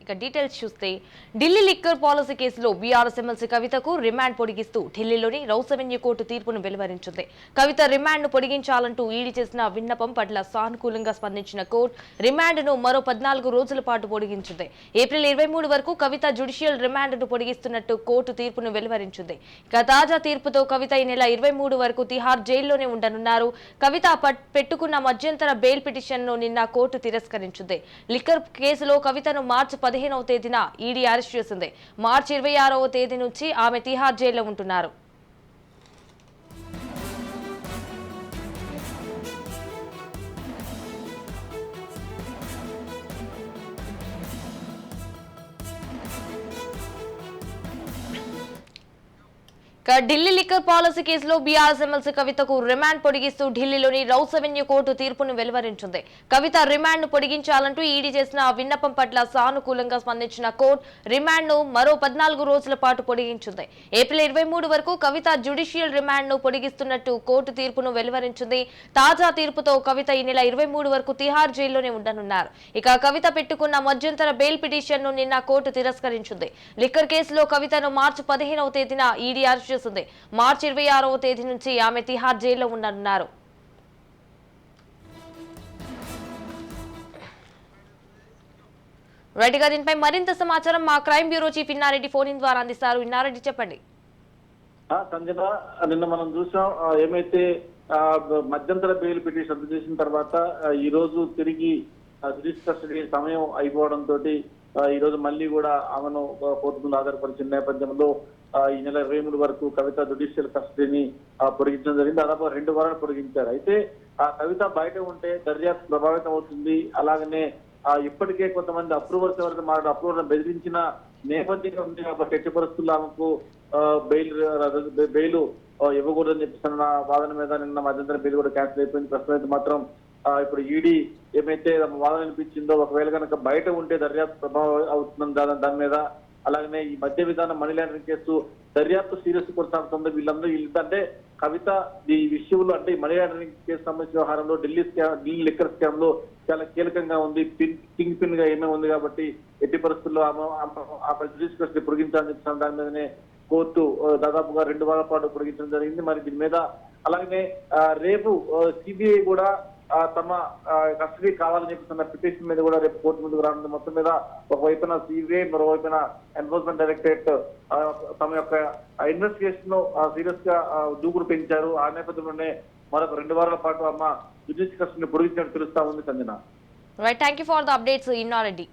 ఇక డీటెయిల్స్ చూస్తే Delhi liquor policy కేసులో బీఆర్ఎస్ ఎమ్మెల్సీ కవితకు రిమాండ్ పొడిగిస్తూ ఢిల్లీలోని రౌస్ అవెన్యూ కోర్టు తీర్పును వెలువరించింది. కవిత రిమాండ్ను పొడిగించాలంటూ ఈడీ చేసిన విన్నపం పట్ల సానుకూలంగా స్పందించిన కోర్టు రిమాండ్ను మరో 14 రోజుల పాటు పొడిగించింది. ఏప్రిల్ 23 వరకు కవిత జ్యుడిషియల్ రిమాండ్ను పొడిగిస్తున్నట్టు కోర్టు తీర్పును వెలువరించింది. ఇక తాజా తీర్పుతో కవిత ఈ నెల 23 వరకు తిహార్ జైల్లోనే ఉండనున్నారు. కవిత పెట్టుకున్న మధ్యంతర బెయిల్ పిటిషన్ను నిన్న కోర్టు తిరస్కరించింది. లిక్కర్ కేసులో కవితను మార్చి 15వ తేదీన ఈడీ అరెస్ట్ చేసింది. మార్చి 26వ తేదీ నుంచి ఆమె తిహార్ జైల్లో ఉంటున్నారు. ఢిల్లీ లిక్కర్ పాలసీ కేసులో బీఆర్ఎస్ ఎమ్మెల్సీ కవితకు రిమాండ్ పొడిగిస్తూ ఢిల్లీలోని రౌస్ అవెన్యూ కోర్టు తీర్పును వెలువరించింది. కవిత రిమాండ్ను పొడిగించాలంటూ ఈడీ చేసిన విన్నపం పట్ల సానుకూలంగా స్పందించిన కోర్టు రిమాండ్ను మరో 14 రోజుల పాటు పొడిగించింది. ఏప్రిల్ 23 వరకు కవిత జ్యుడిషియల్ రిమాండ్ను పొడిగిస్తున్నట్టు కోర్టు తీర్పును వెలువరించింది. తాజా తీర్పుతో కవిత ఈ నెల 23 వరకు తిహార్ జైల్లోనే ఉండనున్నారు. ఇక కవిత పెట్టుకున్న మధ్యంతర బెయిల్ పిటిషన్ను నిన్న కోర్టు తిరస్కరించింది. లిక్కర్ కేసులో కవితను మార్చి 15వ తేదీన ఈడీ అరెస్ట్ చేసింది. మార్చి 26వ తేదీ నుంచి ఆమె తిహార్ జైల్లో ఉండనున్నారు. రైట్ గా దీనిపై మరింత సమాచారం మా crime bureau chief Inna Reddy phone in ద్వారా అందిస్తారు. ఇన్నారెడ్డి చెప్పండి. సంజన, నిన్న మనం చూసాం ఏమైతే మధ్యంతర బెయిల్ పిటిషన్ రద్దు చేసిన తర్వాత ఈ రోజు తిరిగి జ్యుడిషియల్ కస్టడీ సమయం అయిపోవడంతో ఈ రోజు మళ్ళీ కూడా ఆమెను కోర్టు ముందు ఆధారపరిచిన నేపథ్యంలో ఈ నెల 23 వరకు కవిత జ్యుడిషియల్ కస్టడీని పొడిగించడం జరిగింది. దాదాపు 2 వారాలు పొడిగించారు. అయితే ఆ కవిత బయట ఉంటే దర్యాప్తు ప్రభావితం అవుతుంది. అలాగనే ఇప్పటికే కొంతమంది అప్రూవర్స్ ఎవరైతే మాట్లాడు అప్రూవర్ బెదిరించిన నేపథ్యం ఉంది కాబట్టి ఎట్టి పరిస్థితుల్లో ఆమెకు బెయిల్ ఇవ్వకూడదని చెప్పిస్తున్న వాదన మీద నిన్న మధ్యంతర బెయిల్ కూడా క్యాన్సిల్ అయిపోయింది. ప్రస్తుతం అయితే మాత్రం ఇప్పుడు ఈడీ ఏమైతే వాదన వినిపించిందో ఒకవేళ కనుక బయట ఉంటే దర్యాప్తు ప్రభావం అవుతుందని దాని మీద, అలాగనే ఈ మధ్య విధానం మనీ లాండరింగ్ కేసు దర్యాప్తు సీరియస్ కొనసాగుతుంది. వీళ్ళందరూ అంటే కవిత ఈ విషయంలో అంటే మనీ లాండరింగ్ కేసు సంబంధించిన వ్యవహారంలో ఢిల్లీ లిక్కర్ స్కామ్ లో చాలా కీలకంగా ఉంది, కింగ్ పిన్ గా ఏమే ఉంది కాబట్టి ఎట్టి పరిస్థితుల్లో ఆమె జ్యుడిషియల్ కస్టడీ పొడిగించాలని చెప్పిన దాని మీదనే కోర్టు దాదాపుగా 2 వారాల పాటు పొడిగించడం జరిగింది. మరి దీని మీద అలాగనే రేపు సిబిఐ కూడా తమ కస్టడీ కావాలని చెప్పిన పిటిషన్ మీద కూడా రేపు కోర్టు ముందుకు రానుంది. మొత్తం మీద ఒకవైపున సిబిఐ, మరోవైపున ఎన్ఫోర్స్మెంట్ డైరెక్టరేట్ తమ యొక్క ఇన్వెస్టిగేషన్ సీరియస్ గా దూకుడు పెంచారు. ఆ నేపథ్యంలోనే మరొక 2 వారాల పాటు అమ్మ జ్యుడిషియల్ కస్టడీని పొడిగించినట్టు తెలుస్తా ఉంది. Sanjana, thank you for the updates Inna Reddy.